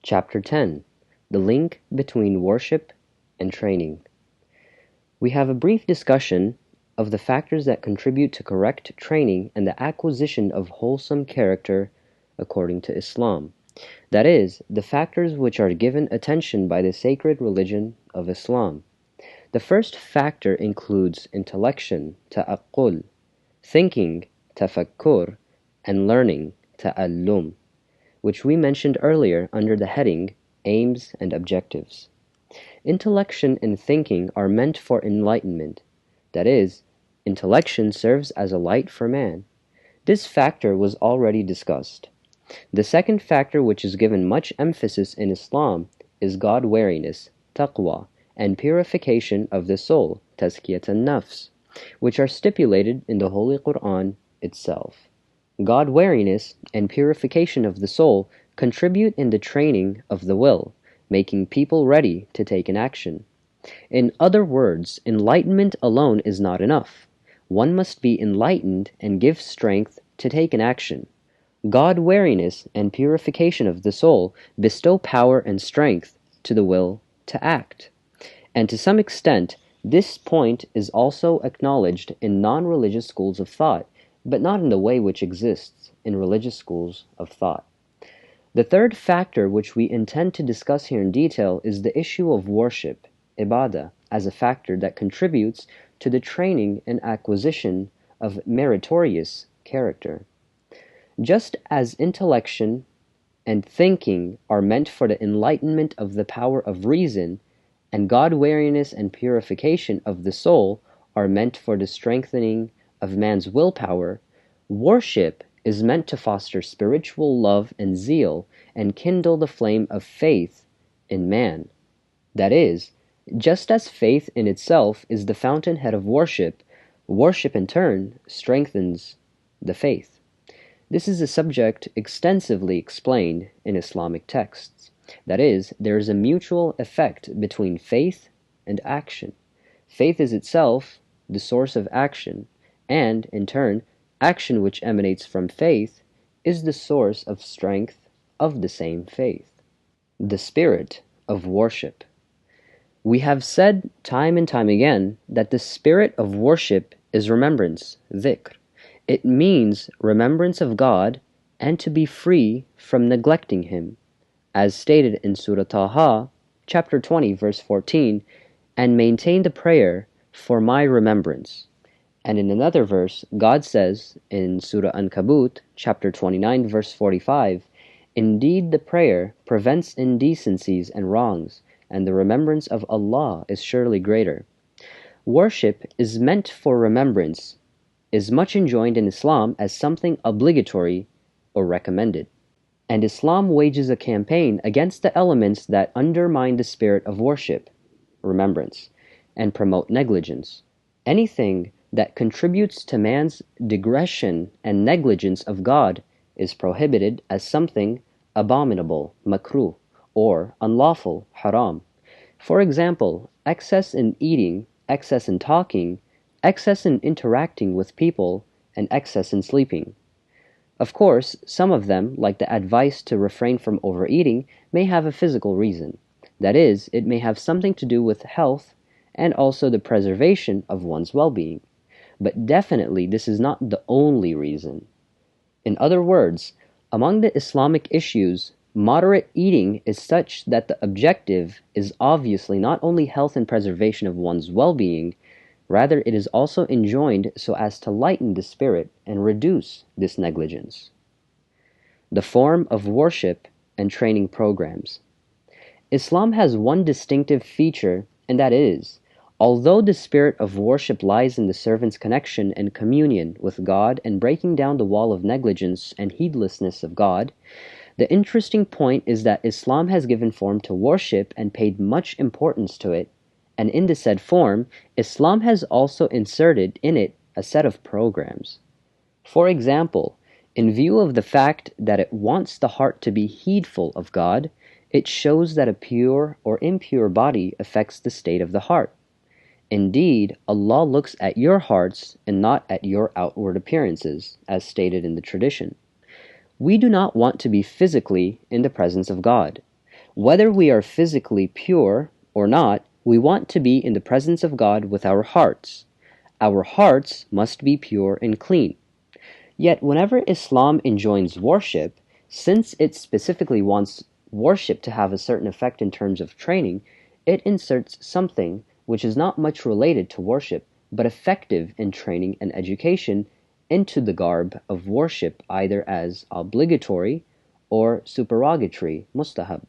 Chapter 10: The Link Between Worship and Training. We have a brief discussion of the factors that contribute to correct training and the acquisition of wholesome character according to Islam. That is, the factors which are given attention by the sacred religion of Islam. The first factor includes intellection, ta'aqqul, thinking, tafakkur, and learning, ta'allum, which we mentioned earlier under the heading Aims and Objectives. Intellection and thinking are meant for enlightenment. That is, intellection serves as a light for man. This factor was already discussed. The second factor which is given much emphasis in Islam is God-wariness, taqwa, and purification of the soul, tazkiyat an-nafs, which are stipulated in the Holy Qur'an itself. God-wariness and purification of the soul contribute in the training of the will, making people ready to take an action. In other words, enlightenment alone is not enough. One must be enlightened and give strength to take an action. God-wariness and purification of the soul bestow power and strength to the will to act. And to some extent, this point is also acknowledged in non-religious schools of thought, but not in the way which exists in religious schools of thought. The third factor which we intend to discuss here in detail is the issue of worship, ibadah, as a factor that contributes to the training and acquisition of meritorious character. Just as intellection and thinking are meant for the enlightenment of the power of reason, and God-wariness and purification of the soul are meant for the strengthening of man's willpower, worship is meant to foster spiritual love and zeal and kindle the flame of faith in man. That is, just as faith in itself is the fountainhead of worship, worship in turn strengthens the faith. This is a subject extensively explained in Islamic texts. That is, there is a mutual effect between faith and action. Faith is itself the source of action, and, in turn, action which emanates from faith is the source of strength of the same faith. The spirit of worship. We have said time and time again that the spirit of worship is remembrance, dhikr. It means remembrance of God and to be free from neglecting Him, as stated in Surah Taha, chapter 20, verse 14, and maintain the prayer for my remembrance. And in another verse, God says in Surah Ankabut, chapter 29, verse 45, indeed the prayer prevents indecencies and wrongs, and the remembrance of Allah is surely greater. Worship is meant for remembrance, is much enjoined in Islam as something obligatory or recommended. And Islam wages a campaign against the elements that undermine the spirit of worship, remembrance, and promote negligence. Anything that contributes to man's digression and negligence of God is prohibited as something abominable, makruh, or unlawful, haram. For example, excess in eating, excess in talking, excess in interacting with people, and excess in sleeping. Of course, some of them, like the advice to refrain from overeating, may have a physical reason. That is, it may have something to do with health and also the preservation of one's well-being. But definitely this is not the only reason. In other words, among the Islamic issues, moderate eating is such that the objective is obviously not only health and preservation of one's well-being, rather it is also enjoined so as to lighten the spirit and reduce this negligence. The form of worship and training programs. Islam has one distinctive feature, and that is, although the spirit of worship lies in the servant's connection and communion with God and breaking down the wall of negligence and heedlessness of God, the interesting point is that Islam has given form to worship and paid much importance to it, and in the said form, Islam has also inserted in it a set of programs. For example, in view of the fact that it wants the heart to be heedful of God, it shows that a pure or impure body affects the state of the heart. Indeed, Allah looks at your hearts and not at your outward appearances, as stated in the tradition. We do not want to be physically in the presence of God. Whether we are physically pure or not, we want to be in the presence of God with our hearts. Our hearts must be pure and clean. Yet whenever Islam enjoins worship, since it specifically wants worship to have a certain effect in terms of training, it inserts something which is not much related to worship, but effective in training and education into the garb of worship, either as obligatory or supererogatory, mustahab.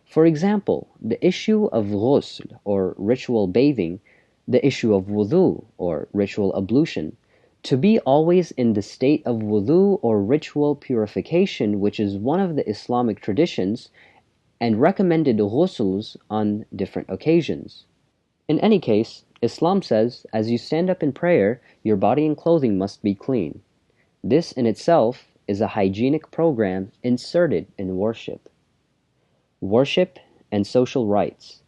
For example, the issue of ghusl or ritual bathing, the issue of wudu or ritual ablution, to be always in the state of wudu or ritual purification, which is one of the Islamic traditions, and recommended ghusls on different occasions. In any case, Islam says, as you stand up in prayer, your body and clothing must be clean. This in itself is a hygienic program inserted in worship. Worship and social rights.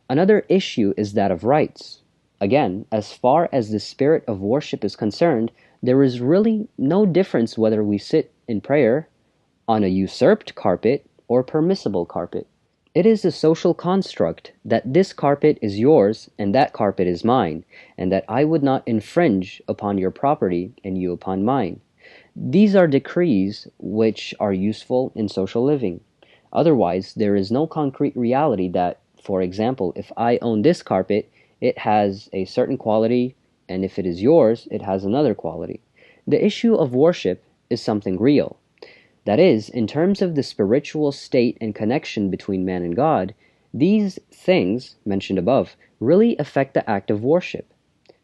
Another issue is that of rights. Again, as far as the spirit of worship is concerned, there is really no difference whether we sit in prayer on a usurped carpet or permissible carpet. It is a social construct that this carpet is yours and that carpet is mine, and that I would not infringe upon your property and you upon mine. These are decrees which are useful in social living. Otherwise, there is no concrete reality that, for example, if I own this carpet, it has a certain quality, and if it is yours, it has another quality. The issue of worship is something real. That is, in terms of the spiritual state and connection between man and God, these things, mentioned above, really affect the act of worship.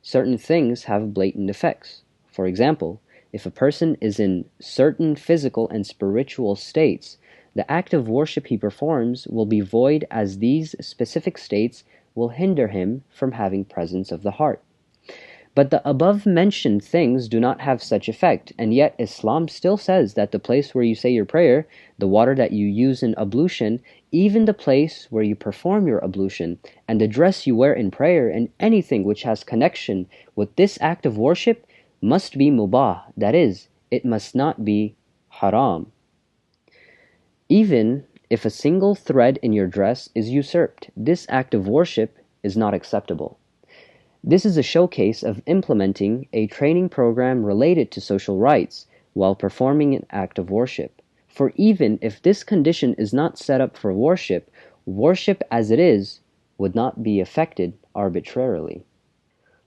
Certain things have blatant effects. For example, if a person is in certain physical and spiritual states, the act of worship he performs will be void, as these specific states will hinder him from having presence of the heart. But the above-mentioned things do not have such effect, and yet Islam still says that the place where you say your prayer, the water that you use in ablution, even the place where you perform your ablution, and the dress you wear in prayer, and anything which has connection with this act of worship must be mubah, that is, it must not be haram. Even if a single thread in your dress is usurped, this act of worship is not acceptable. This is a showcase of implementing a training program related to social rights while performing an act of worship. For even if this condition is not set up for worship, worship as it is would not be affected arbitrarily.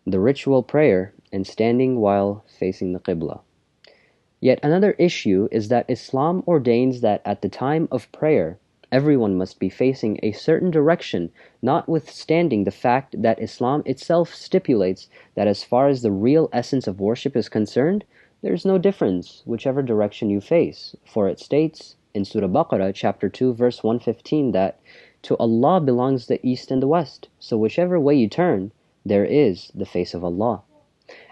The ritual prayer and standing while facing the Qibla. Yet another issue is that Islam ordains that at the time of prayer, everyone must be facing a certain direction, notwithstanding the fact that Islam itself stipulates that as far as the real essence of worship is concerned, there is no difference whichever direction you face, for it states in Surah Baqarah chapter 2 verse 115 that to Allah belongs the east and the west, so whichever way you turn, there is the face of Allah.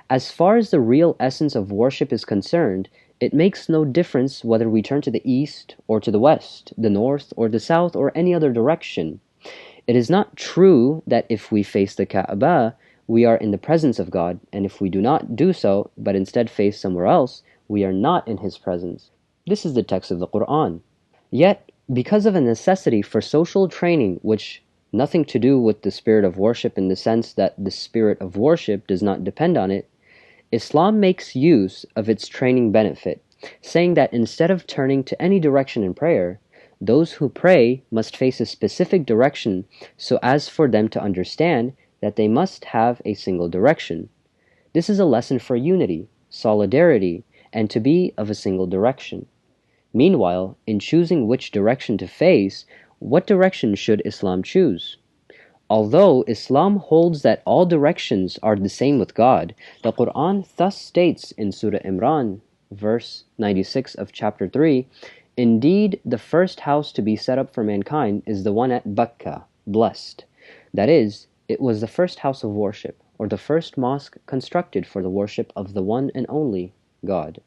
As far as the real essence of worship is concerned, it makes no difference whether we turn to the east or to the west, the north or the south, or any other direction. It is not true that if we face the Kaaba, we are in the presence of God, and if we do not do so, but instead face somewhere else, we are not in His presence. This is the text of the Qur'an. Yet, because of a necessity for social training, which nothing to do with the spirit of worship in the sense that the spirit of worship does not depend on it, Islam makes use of its training benefit, saying that instead of turning to any direction in prayer, those who pray must face a specific direction so as for them to understand that they must have a single direction. This is a lesson for unity, solidarity, and to be of a single direction. Meanwhile, in choosing which direction to face, what direction should Islam choose? Although Islam holds that all directions are the same with God, the Qur'an thus states in Surah Imran, verse 96 of chapter 3, "Indeed, the first house to be set up for mankind is the one at Bakkah, blessed." That is, it was the first house of worship, or the first mosque constructed for the worship of the one and only God.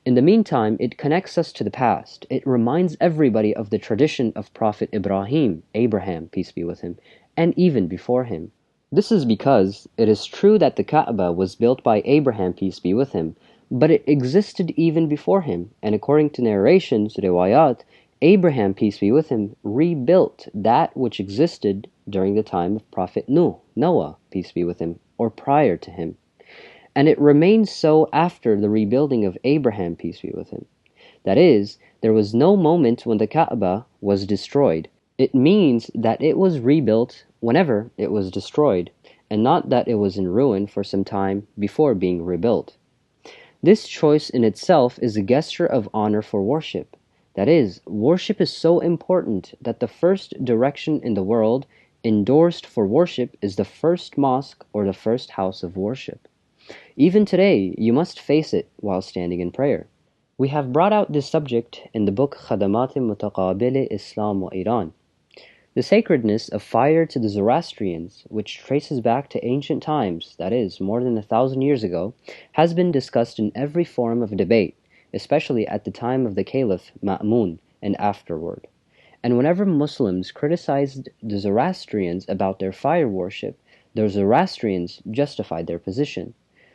In the meantime, it connects us to the past. It reminds everybody of the tradition of Prophet Abraham, peace be with him, and even before him. This is because it is true that the Kaaba was built by Abraham, peace be with him, but it existed even before him, and according to narrations, riwayat, Abraham, peace be with him, rebuilt that which existed during the time of Prophet Noah, peace be with him, or prior to him. And it remained so after the rebuilding of Abraham, peace be with him. That is, there was no moment when the Kaaba was destroyed. It means that it was rebuilt whenever it was destroyed, and not that it was in ruin for some time before being rebuilt. This choice in itself is a gesture of honor for worship. That is, worship is so important that the first direction in the world endorsed for worship is the first mosque or the first house of worship. Even today, you must face it while standing in prayer. We have brought out this subject in the book Khadamat Mutaqabili Islam wa Iran. The sacredness of fire to the Zoroastrians, which traces back to ancient times, that is, more than 1,000 years ago, has been discussed in every form of debate, especially at the time of the Caliph Ma'mun and afterward. And whenever Muslims criticized the Zoroastrians about their fire worship, the Zoroastrians justified their position.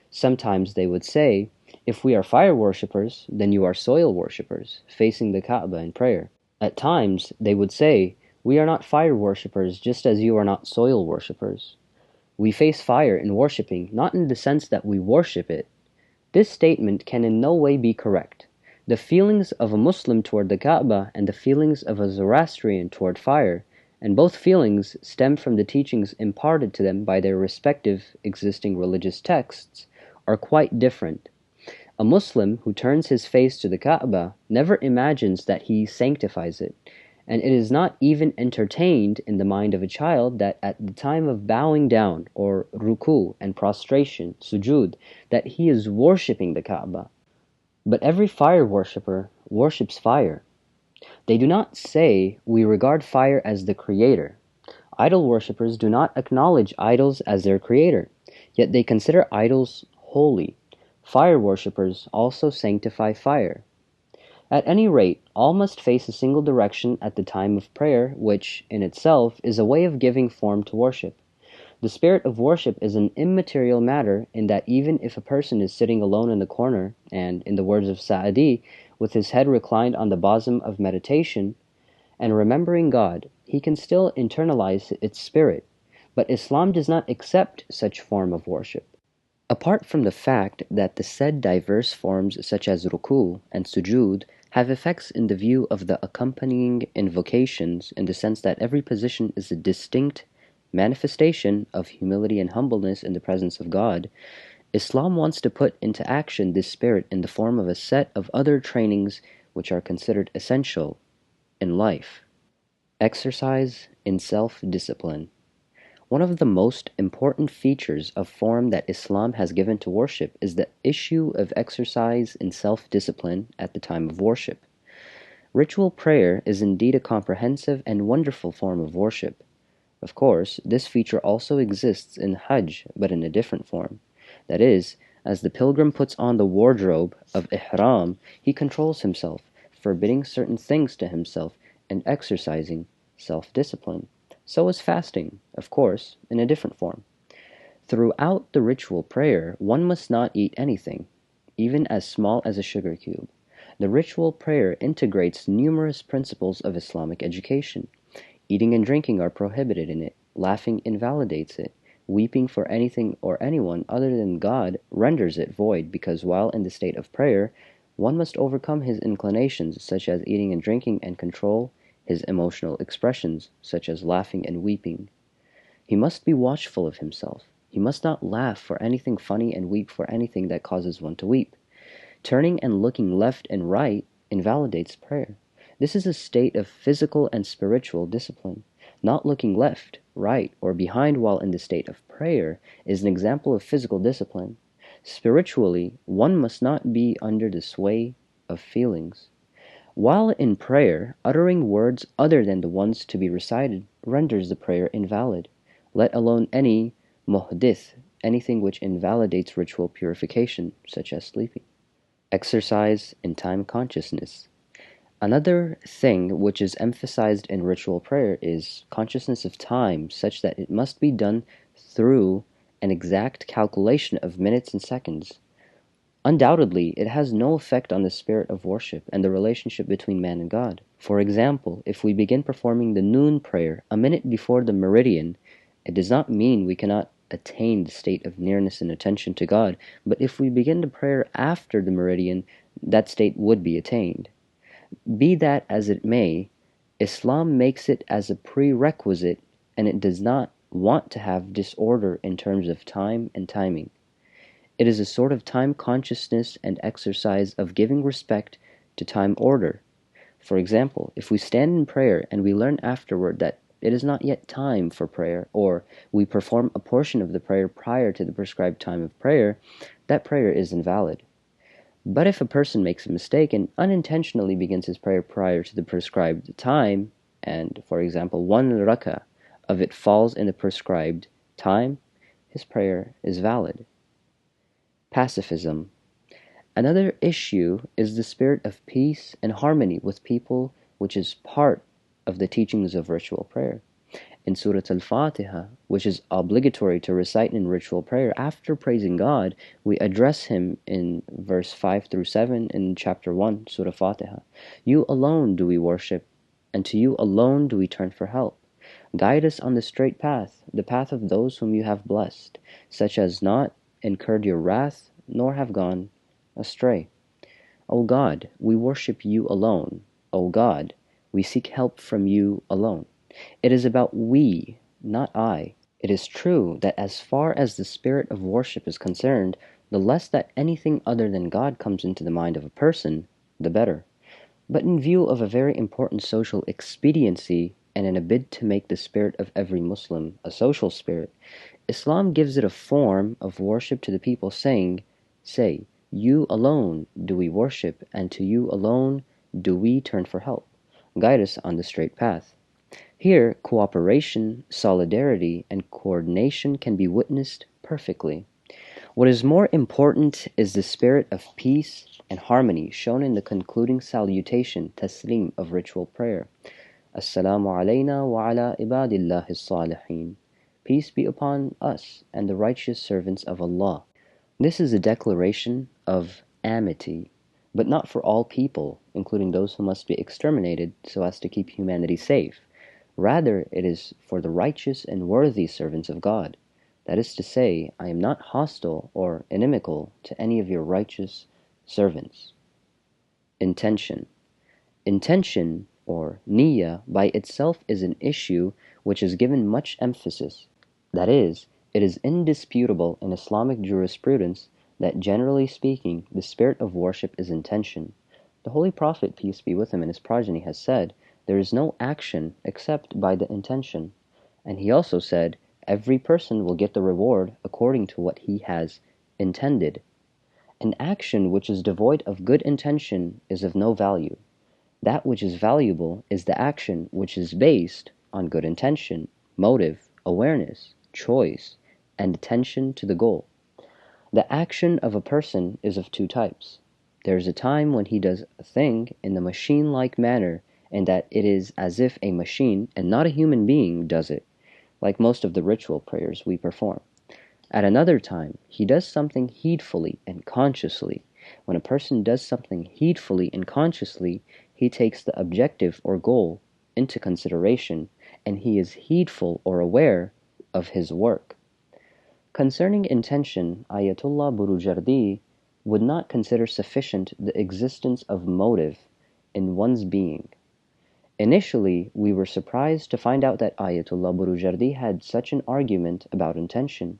Sometimes they would say, if we are fire worshippers, then you are soil worshippers, facing the Kaaba in prayer. At times they would say, we are not fire worshippers just as you are not soil worshippers. We face fire in worshipping, not in the sense that we worship it. This statement can in no way be correct. The feelings of a Muslim toward the Kaaba and the feelings of a Zoroastrian toward fire, and both feelings stem from the teachings imparted to them by their respective existing religious texts, are quite different. A Muslim who turns his face to the Kaaba never imagines that he sanctifies it, and it is not even entertained in the mind of a child that at the time of bowing down, or ruku and prostration, sujud, that he is worshipping the Kaaba. But every fire worshipper worships fire. They do not say, we regard fire as the creator. Idol worshippers do not acknowledge idols as their creator, yet they consider idols holy. Fire worshippers also sanctify fire. At any rate, all must face a single direction at the time of prayer, which, in itself, is a way of giving form to worship. The spirit of worship is an immaterial matter in that even if a person is sitting alone in the corner, and, in the words of Sa'adi, with his head reclined on the bosom of meditation, and remembering God, he can still internalize its spirit. But Islam does not accept such form of worship. Apart from the fact that the said diverse forms such as ruku and sujud have effects in the view of the accompanying invocations in the sense that every position is a distinct manifestation of humility and humbleness in the presence of God, Islam wants to put into action this spirit in the form of a set of other trainings which are considered essential in life. Exercise in self-discipline. One of the most important features of form that Islam has given to worship is the issue of exercise in self-discipline at the time of worship. Ritual prayer is indeed a comprehensive and wonderful form of worship. Of course, this feature also exists in Hajj, but in a different form. That is, as the pilgrim puts on the wardrobe of ihram, he controls himself, forbidding certain things to himself and exercising self-discipline. So is fasting, of course, in a different form. Throughout the ritual prayer, one must not eat anything, even as small as a sugar cube. The ritual prayer integrates numerous principles of Islamic education. Eating and drinking are prohibited in it. Laughing invalidates it. Weeping for anything or anyone other than God renders it void, because while in the state of prayer, one must overcome his inclinations, such as eating and drinking, and control his emotional expressions, such as laughing and weeping. He must be watchful of himself. He must not laugh for anything funny and weep for anything that causes one to weep. Turning and looking left and right invalidates prayer. This is a state of physical and spiritual discipline. Not looking left, right, or behind while in the state of prayer is an example of physical discipline. Spiritually, one must not be under the sway of feelings. While in prayer, uttering words other than the ones to be recited renders the prayer invalid, let alone any muhdith, anything which invalidates ritual purification, such as sleeping. Exercise in time consciousness. Another thing which is emphasized in ritual prayer is consciousness of time, such that it must be done through an exact calculation of minutes and seconds. Undoubtedly, it has no effect on the spirit of worship and the relationship between man and God. For example, if we begin performing the noon prayer a minute before the meridian, it does not mean we cannot attain the state of nearness and attention to God, but if we begin the prayer after the meridian, that state would be attained. Be that as it may, Islam makes it as a prerequisite, and it does not want to have disorder in terms of time and timing. It is a sort of time consciousness and exercise of giving respect to time order. For example, if we stand in prayer and we learn afterward that it is not yet time for prayer, or we perform a portion of the prayer prior to the prescribed time of prayer, that prayer is invalid. But if a person makes a mistake and unintentionally begins his prayer prior to the prescribed time, and, for example, one rak'ah of it falls in the prescribed time, his prayer is valid. Pacifism. Another issue is the spirit of peace and harmony with people, which is part of the teachings of ritual prayer. In Surah Al-Fatiha, which is obligatory to recite in ritual prayer, after praising God, we address Him in verse 5 through 7 in chapter 1, Surah Fatiha. You alone do we worship, and to you alone do we turn for help. Guide us on the straight path, the path of those whom you have blessed, such as not incurred your wrath, nor have gone astray. O God, we worship you alone. O God, we seek help from you alone. It is about we, not I. It is true that as far as the spirit of worship is concerned, the less that anything other than God comes into the mind of a person, the better. But in view of a very important social expediency, and in a bid to make the spirit of every Muslim a social spirit, Islam gives it a form of worship to the people, saying, Say, you alone do we worship, and to you alone do we turn for help. Guide us on the straight path. Here, cooperation, solidarity, and coordination can be witnessed perfectly. What is more important is the spirit of peace and harmony shown in the concluding salutation, taslim, of ritual prayer. Assalamu alayna wa ala ibadillahi salihin. Peace be upon us and the righteous servants of Allah. This is a declaration of amity, but not for all people, including those who must be exterminated so as to keep humanity safe. Rather, it is for the righteous and worthy servants of God. That is to say, I am not hostile or inimical to any of your righteous servants. Intention. Intention, or niyyah, by itself is an issue which is given much emphasis. That is, it is indisputable in Islamic jurisprudence that, generally speaking, the spirit of worship is intention. The Holy Prophet, peace be with him, and his progeny, has said, there is no action except by the intention. And he also said, every person will get the reward according to what he has intended. An action which is devoid of good intention is of no value. That which is valuable is the action which is based on good intention, motive, awareness, choice, and attention to the goal. The action of a person is of two types. There is a time when he does a thing in the machine-like manner, and that it is as if a machine and not a human being does it, like most of the ritual prayers we perform. At another time, he does something heedfully and consciously. When a person does something heedfully and consciously, he takes the objective or goal into consideration, and he is heedful or aware of his work. Concerning intention, Ayatollah Burujardi would not consider sufficient the existence of motive in one's being. Initially, we were surprised to find out that Ayatollah Burujardi had such an argument about intention.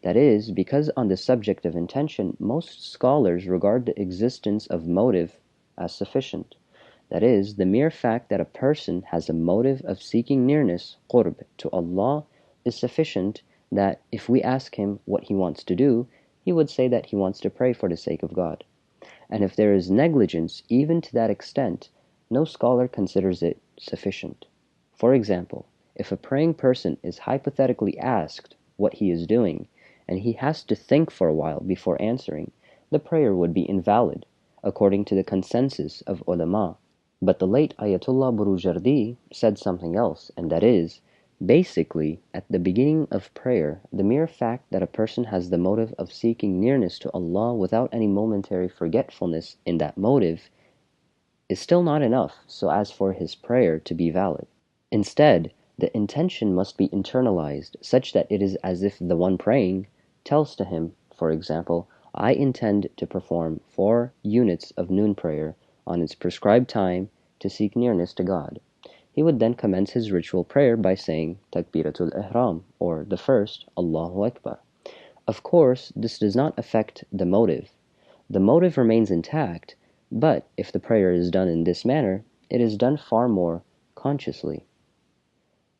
That is, because on the subject of intention, most scholars regard the existence of motive as sufficient. That is, the mere fact that a person has a motive of seeking nearness, qurb, to Allah is sufficient, that if we ask him what he wants to do, he would say that he wants to pray for the sake of God. And if there is negligence even to that extent, no scholar considers it sufficient. For example, if a praying person is hypothetically asked what he is doing, and he has to think for a while before answering, the prayer would be invalid, according to the consensus of ulama. But the late Ayatollah Burujardi said something else, and that is, basically, at the beginning of prayer, the mere fact that a person has the motive of seeking nearness to Allah without any momentary forgetfulness in that motive is still not enough so as for his prayer to be valid. Instead, the intention must be internalized such that it is as if the one praying tells to him, for example, I intend to perform 4 units of noon prayer on its prescribed time to seek nearness to God. He would then commence his ritual prayer by saying Takbiratul Ihram, or the first Allahu Akbar. Of course, this does not affect the motive. The motive remains intact, but if the prayer is done in this manner, it is done far more consciously.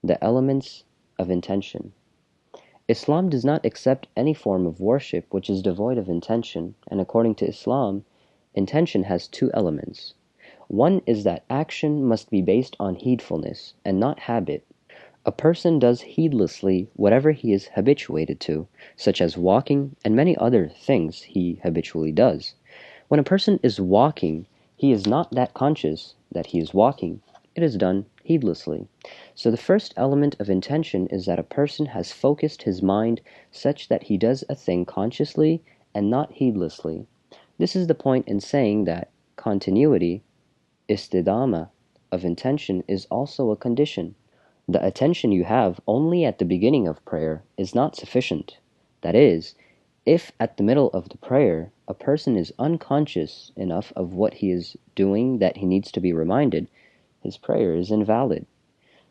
The elements of intention. Islam does not accept any form of worship which is devoid of intention, and according to Islam, intention has 2 elements. One is that action must be based on heedfulness and not habit. A person does heedlessly whatever he is habituated to, such as walking and many other things he habitually does. When a person is walking, he is not that conscious that he is walking. It is done heedlessly. So the first element of intention is that a person has focused his mind such that he does a thing consciously and not heedlessly. This is the point in saying that continuity, istidama, of intention is also a condition. The attention you have only at the beginning of prayer is not sufficient. That is, if at the middle of the prayer a person is unconscious enough of what he is doing that he needs to be reminded, his prayer is invalid.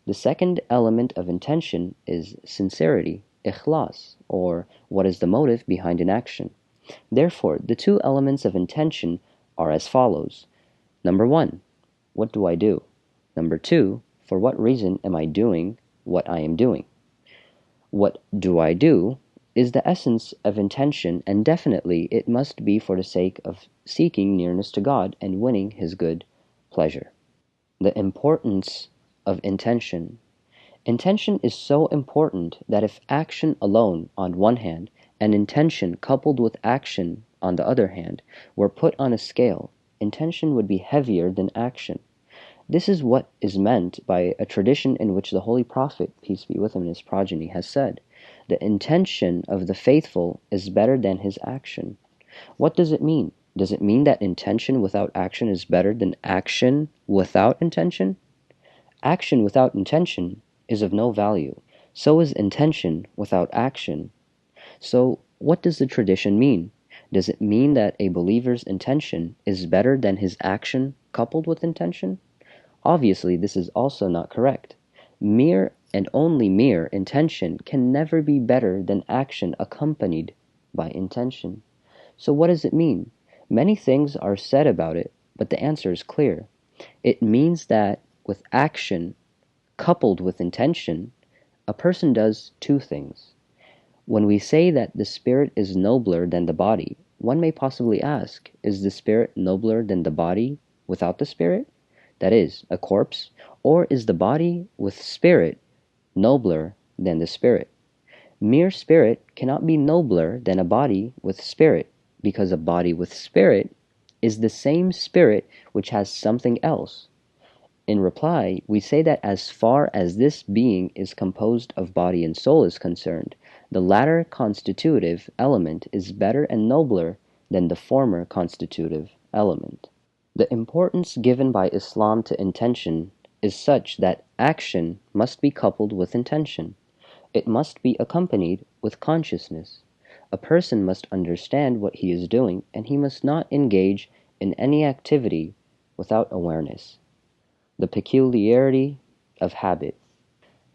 The second element of intention is sincerity, ikhlas, or what is the motive behind an action. Therefore, the 2 elements of intention are as follows. Number 1, what do I do? Number 2, for what reason am I doing what I am doing? What do I do is the essence of intention, and definitely it must be for the sake of seeking nearness to God and winning His good pleasure. The importance of intention. Intention is so important that if action alone, on one hand, and intention coupled with action, on the other hand, were put on a scale, intention would be heavier than action. This is what is meant by a tradition in which the Holy Prophet, peace be with him and his progeny, has said, the intention of the faithful is better than his action. What does it mean? Does it mean that intention without action is better than action without intention? Action without intention is of no value. So is intention without action. So what does the tradition mean? Does it mean that a believer's intention is better than his action coupled with intention? Obviously, this is also not correct. Mere and only mere intention can never be better than action accompanied by intention. So what does it mean? Many things are said about it, but the answer is clear. It means that with action coupled with intention, a person does 2 things. When we say that the spirit is nobler than the body, one may possibly ask, is the spirit nobler than the body without the spirit? That is, a corpse, or is the body with spirit nobler than the spirit? Mere spirit cannot be nobler than a body with spirit, because a body with spirit is the same spirit which has something else. In reply, we say that as far as this being is composed of body and soul is concerned, the latter constitutive element is better and nobler than the former constitutive element. The importance given by Islam to intention is such that action must be coupled with intention. It must be accompanied with consciousness. A person must understand what he is doing, and he must not engage in any activity without awareness. The peculiarity of habit.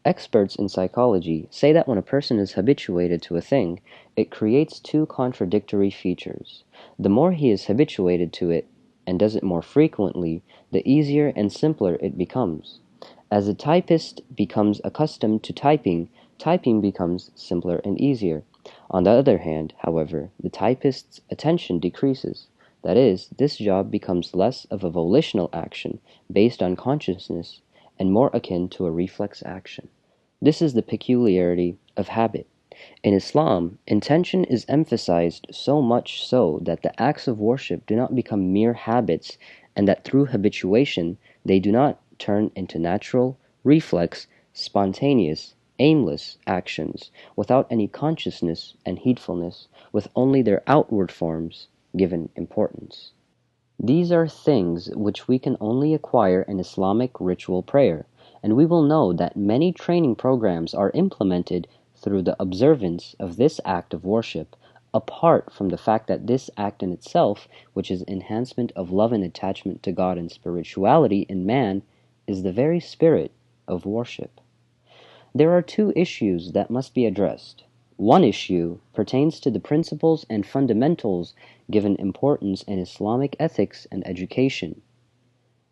Experts in psychology say that when a person is habituated to a thing, it creates 2 contradictory features. The more he is habituated to it, and does it more frequently, the easier and simpler it becomes. As a typist becomes accustomed to typing, typing becomes simpler and easier. On the other hand, however, the typist's attention decreases. That is, this job becomes less of a volitional action based on consciousness and more akin to a reflex action. This is the peculiarity of habit. In Islam, intention is emphasized so much so that the acts of worship do not become mere habits, and that through habituation they do not turn into natural, reflex, spontaneous, aimless actions without any consciousness and heedfulness, with only their outward forms given importance. These are things which we can only acquire in Islamic ritual prayer, and we will know that many training programs are implemented through the observance of this act of worship, apart from the fact that this act in itself, which is enhancement of love and attachment to God and spirituality in man, is the very spirit of worship. There are two issues that must be addressed. One issue pertains to the principles and fundamentals given importance in Islamic ethics and education.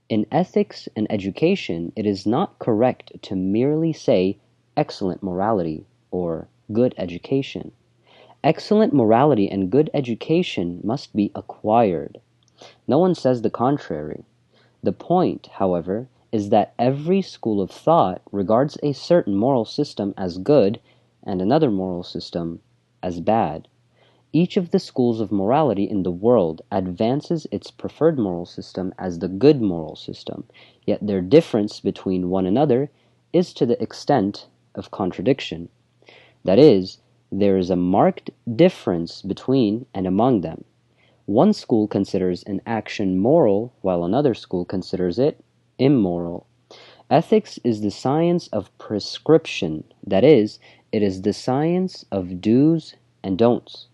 In ethics and education, it is not correct to merely say excellent morality or good education. Excellent morality and good education must be acquired. No one says the contrary. The point, however, is that every school of thought regards a certain moral system as good and another moral system as bad. Each of the schools of morality in the world advances its preferred moral system as the good moral system, yet their difference between one another is to the extent of contradiction. That is, there is a marked difference between and among them. One school considers an action moral, while another school considers it immoral. Ethics is the science of prescription, that is, it is the science of do's and don'ts.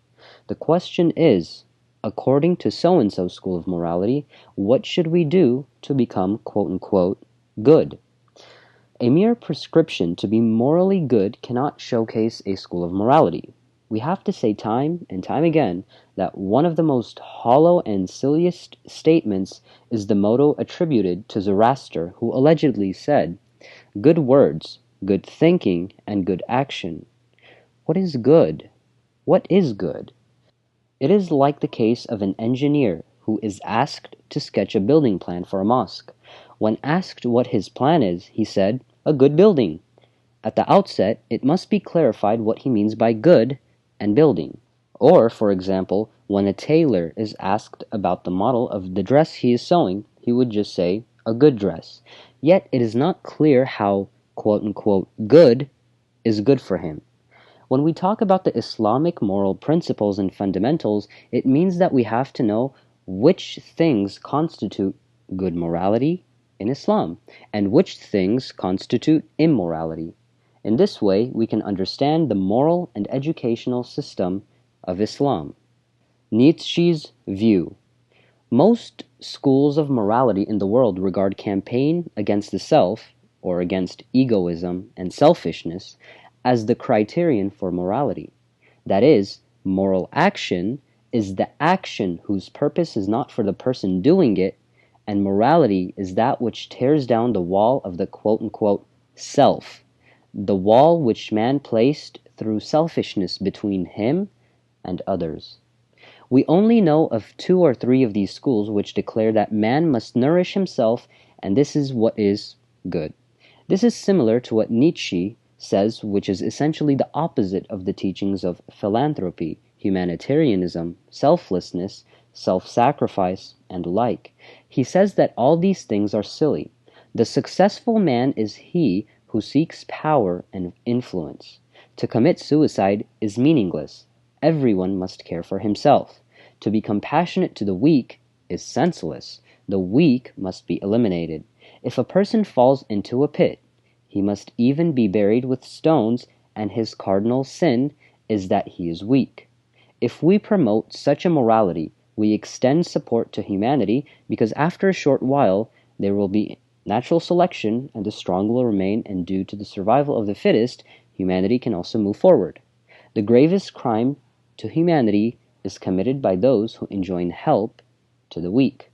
The question is, according to so-and-so school of morality, what should we do to become quote-unquote good? A mere prescription to be morally good cannot showcase a school of morality. We have to say time and time again that one of the most hollow and silliest statements is the motto attributed to Zoroaster, who allegedly said, "Good words, good thinking, and good action." What is good? What is good? It is like the case of an engineer who is asked to sketch a building plan for a mosque. When asked what his plan is, he said, "A good building." At the outset, it must be clarified what he means by good and building. Or, for example, when a tailor is asked about the model of the dress he is sewing, he would just say, "A good dress." Yet it is not clear how, quote-unquote, good is good for him. When we talk about the Islamic moral principles and fundamentals, it means that we have to know which things constitute good morality in Islam, and which things constitute immorality. In this way, we can understand the moral and educational system of Islam. Nietzsche's view. Most schools of morality in the world regard campaign against the self, or against egoism and selfishness, as the criterion for morality. That is, moral action is the action whose purpose is not for the person doing it, and morality is that which tears down the wall of the quote-unquote self, the wall which man placed through selfishness between him and others. We only know of 2 or 3 of these schools which declare that man must nourish himself, and this is what is good. This is similar to what Nietzsche says, which is essentially the opposite of the teachings of philanthropy, humanitarianism, selflessness, self-sacrifice, and the like. He says that all these things are silly. The successful man is he who seeks power and influence. To commit suicide is meaningless. Everyone must care for himself. To be compassionate to the weak is senseless. The weak must be eliminated. If a person falls into a pit, he must even be buried with stones, and his cardinal sin is that he is weak. If we promote such a morality, we extend support to humanity, because after a short while there will be natural selection and the strong will remain, and due to the survival of the fittest, humanity can also move forward. The gravest crime to humanity is committed by those who enjoin help to the weak.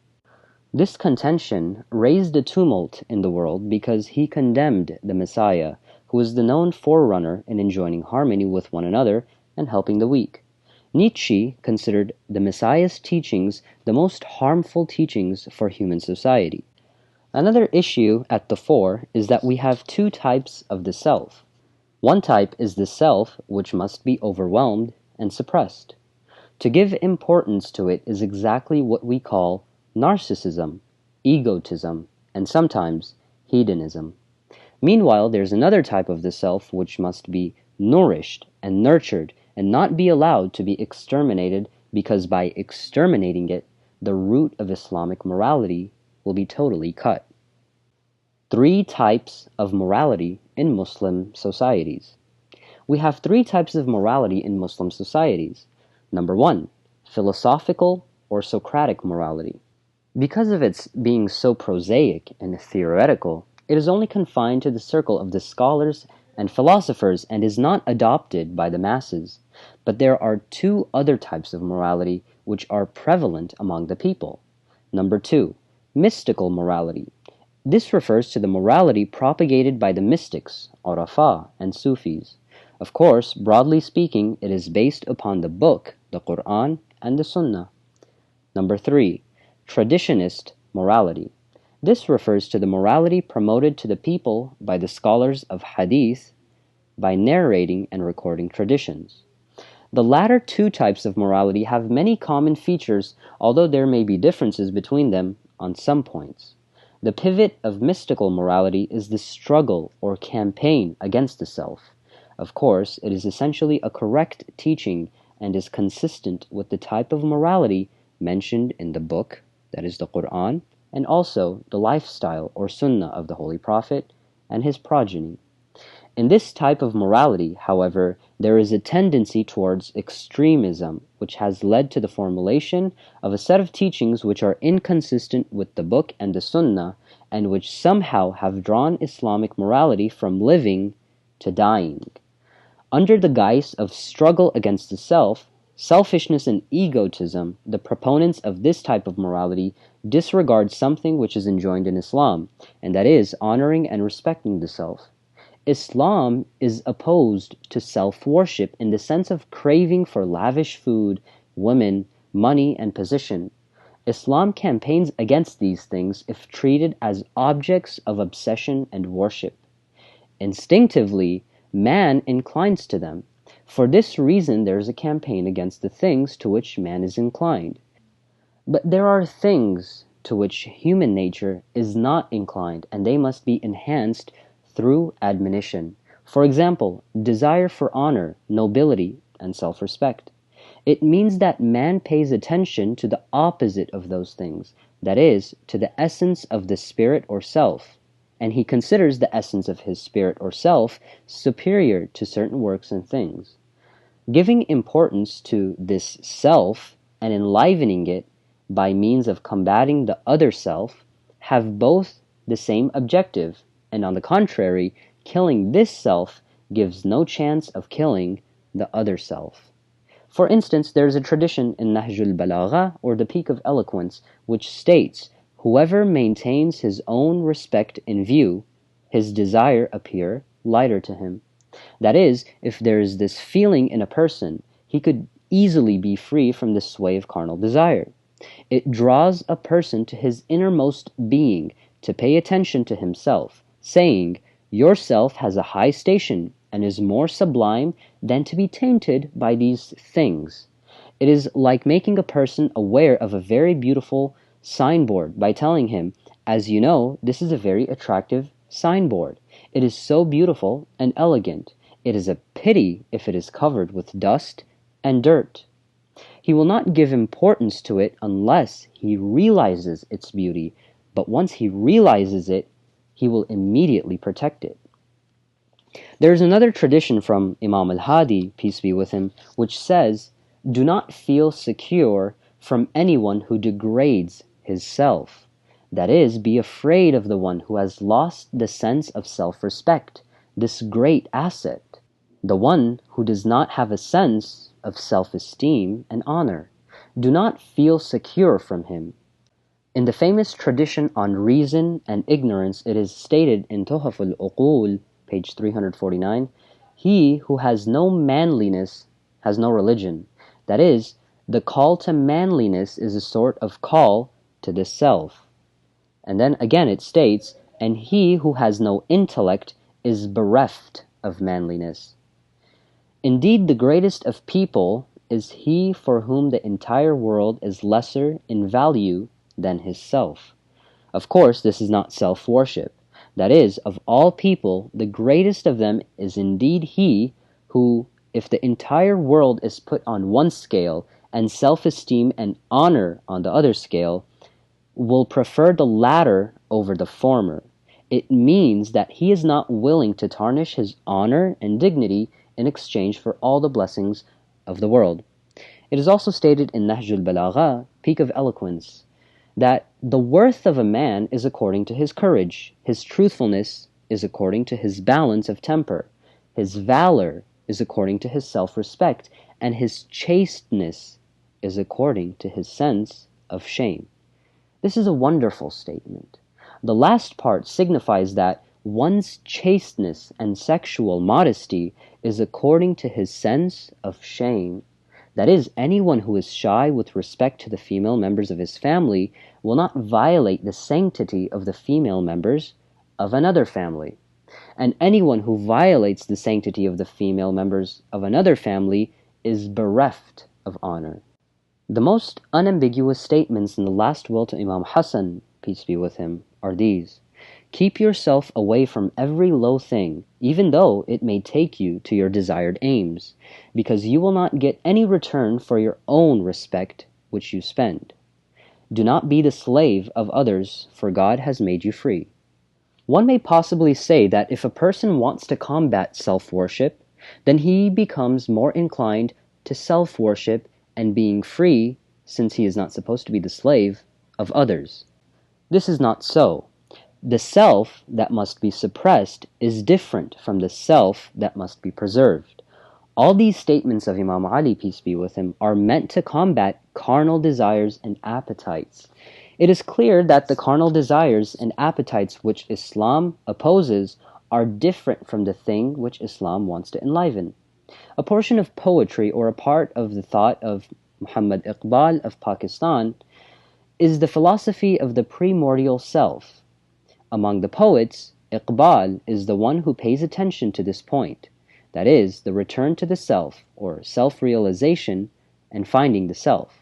This contention raised a tumult in the world because he condemned the Messiah, who was the known forerunner in enjoining harmony with one another and helping the weak. Nietzsche considered the Messiah's teachings the most harmful teachings for human society. Another issue at the fore is that we have 2 types of the self. One type is the self which must be overwhelmed and suppressed. To give importance to it is exactly what we call narcissism, egotism, and sometimes hedonism. Meanwhile, there's another type of the self which must be nourished and nurtured and not be allowed to be exterminated, because by exterminating it, the root of Islamic morality will be totally cut. 3 types of morality in Muslim societies. We have 3 types of morality in Muslim societies. Number 1, philosophical or Socratic morality. Because of its being so prosaic and theoretical, it is only confined to the circle of the scholars and philosophers and is not adopted by the masses. But there are 2 other types of morality which are prevalent among the people. Number 2, mystical morality. This refers to the morality propagated by the mystics, Urafa, and Sufis. Of course, broadly speaking, it is based upon the book, the Qur'an, and the Sunnah. Number 3, traditionist morality. This refers to the morality promoted to the people by the scholars of Hadith by narrating and recording traditions. The latter 2 types of morality have many common features, although there may be differences between them on some points. The pivot of mystical morality is the struggle or campaign against the self. Of course, it is essentially a correct teaching and is consistent with the type of morality mentioned in the book, that is the Qur'an, and also the lifestyle or sunnah of the Holy Prophet and his progeny. In this type of morality, however, there is a tendency towards extremism, which has led to the formulation of a set of teachings which are inconsistent with the book and the sunnah, and which somehow have drawn Islamic morality from living to dying. Under the guise of struggle against the self, selfishness and egotism, the proponents of this type of morality disregard something which is enjoined in Islam, and that is honoring and respecting the self. Islam is opposed to self-worship in the sense of craving for lavish food, women, money, and position. Islam campaigns against these things if treated as objects of obsession and worship. Instinctively, man inclines to them. For this reason, there is a campaign against the things to which man is inclined. But there are things to which human nature is not inclined, and they must be enhanced through admonition. For example, desire for honor, nobility, and self-respect. It means that man pays attention to the opposite of those things, that is, to the essence of the spirit or self, and he considers the essence of his spirit or self superior to certain works and things. Giving importance to this self and enlivening it by means of combating the other self have both the same objective, and on the contrary, killing this self gives no chance of killing the other self. For instance, there is a tradition in Nahjul Balagha, or the Peak of Eloquence, which states, whoever maintains his own respect in view, his desire appear lighter to him. That is, if there is this feeling in a person, he could easily be free from the sway of carnal desire. It draws a person to his innermost being to pay attention to himself, saying, yourself has a high station and is more sublime than to be tainted by these things. It is like making a person aware of a very beautiful signboard by telling him, as you know, this is a very attractive signboard. It is so beautiful and elegant. It is a pity if it is covered with dust and dirt. He will not give importance to it unless he realizes its beauty, but once he realizes it, he will immediately protect it. There is another tradition from Imam al-Hadi, peace be with him, which says, do not feel secure from anyone who degrades his self. That is, be afraid of the one who has lost the sense of self-respect, this great asset, the one who does not have a sense of self-esteem and honor. Do not feel secure from him. In the famous tradition on reason and ignorance, it is stated in Tuhaf al-Uqul, page 349, he who has no manliness has no religion. That is, the call to manliness is a sort of call to the self. And then again it states, and he who has no intellect is bereft of manliness. Indeed, the greatest of people is he for whom the entire world is lesser in value than his self. Of course, this is not self-worship. That is, of all people, the greatest of them is indeed he who, if the entire world is put on one scale and self-esteem and honor on the other scale, will prefer the latter over the former. It means that he is not willing to tarnish his honor and dignity in exchange for all the blessings of the world. It is also stated in Nahj al-Balagha, Peak of Eloquence, that the worth of a man is according to his courage, his truthfulness is according to his balance of temper, his valor is according to his self-respect, and his chasteness is according to his sense of shame. This is a wonderful statement. The last part signifies that one's chasteness and sexual modesty is according to his sense of shame. That is, anyone who is shy with respect to the female members of his family will not violate the sanctity of the female members of another family. And anyone who violates the sanctity of the female members of another family is bereft of honor. The most unambiguous statements in the last will to Imam Hassan, peace be with him, are these: keep yourself away from every low thing, even though it may take you to your desired aims, because you will not get any return for your own respect which you spend. Do not be the slave of others, for God has made you free. One may possibly say that if a person wants to combat self-worship, then he becomes more inclined to self-worship and being free, since he is not supposed to be the slave of others. This is not so. The self that must be suppressed is different from the self that must be preserved. All these statements of Imam Ali, peace be with him, are meant to combat carnal desires and appetites. It is clear that the carnal desires and appetites which Islam opposes are different from the thing which Islam wants to enliven. A portion of poetry or a part of the thought of Muhammad Iqbal of Pakistan is the philosophy of the primordial self. Among the poets, Iqbal is the one who pays attention to this point, that is, the return to the self, or self-realization, and finding the self.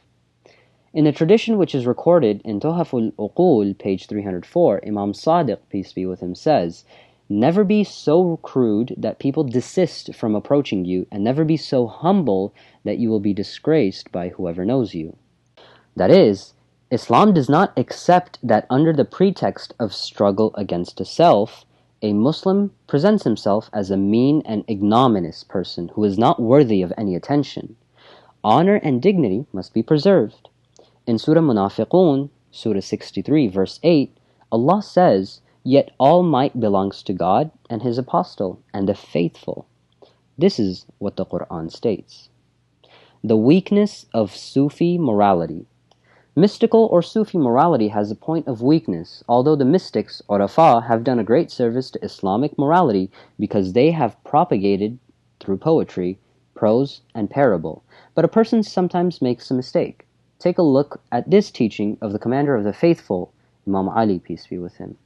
In the tradition which is recorded in Tuhaful Uqul, page 304, Imam Sadiq, peace be with him, says, "Never be so crude that people desist from approaching you, and never be so humble that you will be disgraced by whoever knows you." That is, Islam does not accept that under the pretext of struggle against a self, a Muslim presents himself as a mean and ignominious person who is not worthy of any attention. Honor and dignity must be preserved. In Surah Munafiqun, Surah 63, verse 8, Allah says, "Yet all might belongs to God and His Apostle and the faithful." This is what the Qur'an states. The weakness of Sufi morality. Mystical or Sufi morality has a point of weakness, although the mystics, Urafa, have done a great service to Islamic morality because they have propagated, through poetry, prose, and parable. But a person sometimes makes a mistake. Take a look at this teaching of the commander of the faithful, Imam Ali, peace be with him.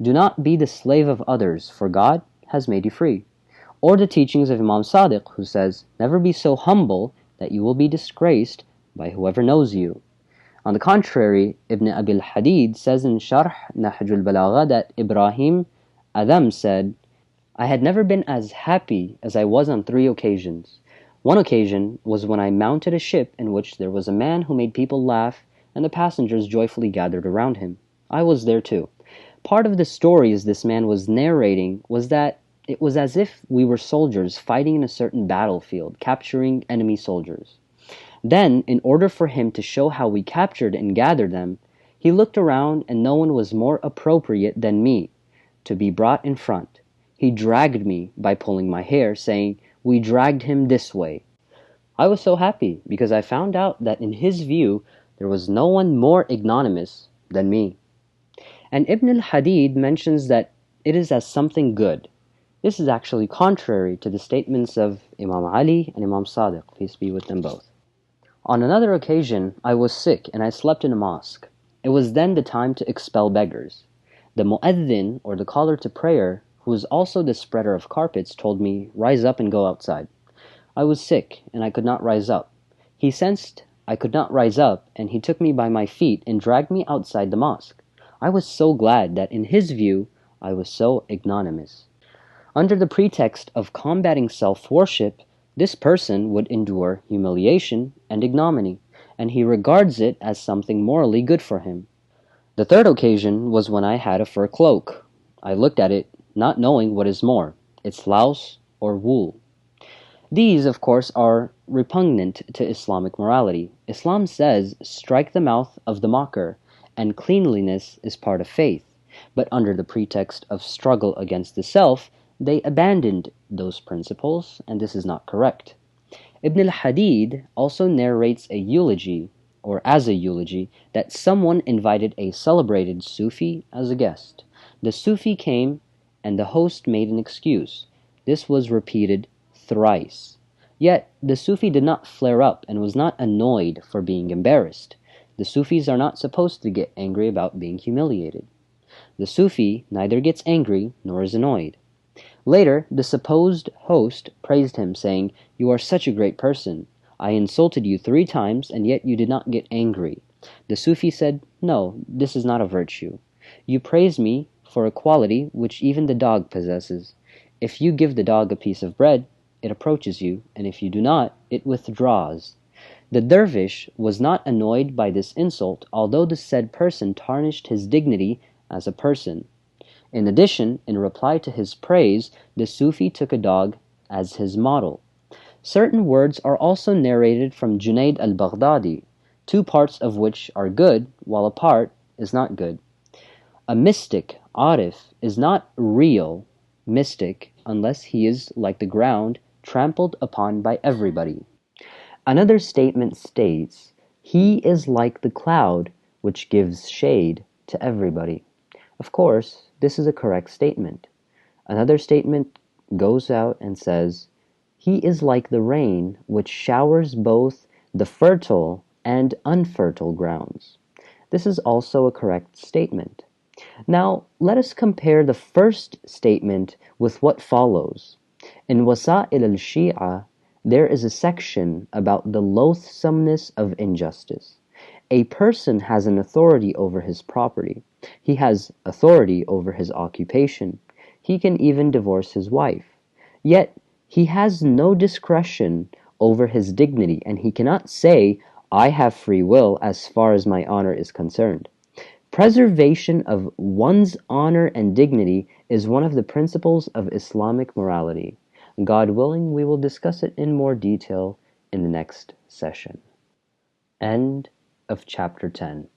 Do not be the slave of others, for God has made you free. Or the teachings of Imam Sadiq, who says, never be so humble that you will be disgraced by whoever knows you. On the contrary, Ibn Abil Hadid says in Sharh Nahj al-Balagha that Ibrahim Adham said, "I had never been as happy as I was on 3 occasions. One occasion was when I mounted a ship in which there was a man who made people laugh, and the passengers joyfully gathered around him. I was there too. Part of the stories this man was narrating was that it was as if we were soldiers fighting in a certain battlefield, capturing enemy soldiers. Then, in order for him to show how we captured and gathered them, he looked around and no one was more appropriate than me to be brought in front. He dragged me by pulling my hair, saying, 'We dragged him this way.' I was so happy because I found out that in his view there was no one more ignominious than me." And Ibn al-Hadid mentions that it is as something good. This is actually contrary to the statements of Imam Ali and Imam Sadiq, peace be with them both. On another occasion, I was sick and I slept in a mosque. It was then the time to expel beggars. The mu'adhin, or the caller to prayer, who was also the spreader of carpets, told me, "Rise up and go outside." I was sick and I could not rise up. He sensed I could not rise up and he took me by my feet and dragged me outside the mosque. I was so glad that in his view I was so ignominious. Under the pretext of combating self-worship, this person would endure humiliation and ignominy. and he regards it as something morally good for him. The third occasion was when I had a fur cloak. I looked at it, not knowing what is more, its louse or wool. These, of course, are repugnant to Islamic morality. Islam says, strike the mouth of the mocker, and cleanliness is part of faith. But under the pretext of struggle against the self, they abandoned those principles, and this is not correct. Ibn al-Hadid also narrates a eulogy, or as a eulogy, that someone invited a celebrated Sufi as a guest. The Sufi came, and the host made an excuse. This was repeated thrice. Yet the Sufi did not flare up and was not annoyed for being embarrassed. The Sufis are not supposed to get angry about being humiliated. The Sufi neither gets angry nor is annoyed. Later, the supposed host praised him, saying, "You are such a great person. I insulted you 3 times, and yet you did not get angry." The Sufi said, "No, this is not a virtue. You praise me for a quality which even the dog possesses. If you give the dog a piece of bread, it approaches you, and if you do not, it withdraws." The dervish was not annoyed by this insult, although the said person tarnished his dignity as a person. In addition, in reply to his praise, the Sufi took a dog as his model. Certain words are also narrated from Junayd al-Baghdadi, 2 parts of which are good, while a part is not good. A mystic, Arif, is not real mystic unless he is like the ground trampled upon by everybody. Another statement states, "He is like the cloud which gives shade to everybody." Of course, this is a correct statement. Another statement goes out and says, "He is like the rain which showers both the fertile and unfertile grounds." This is also a correct statement. Now, let us compare the first statement with what follows. In Wasa'il al-Shi'a, there is a section about the loathsomeness of injustice. A person has an authority over his property. He has authority over his occupation. He can even divorce his wife. Yet, he has no discretion over his dignity, and he cannot say, "I have free will as far as my honor is concerned." Preservation of one's honor and dignity is one of the principles of Islamic morality. God willing, we will discuss it in more detail in the next session. End of Chapter 10.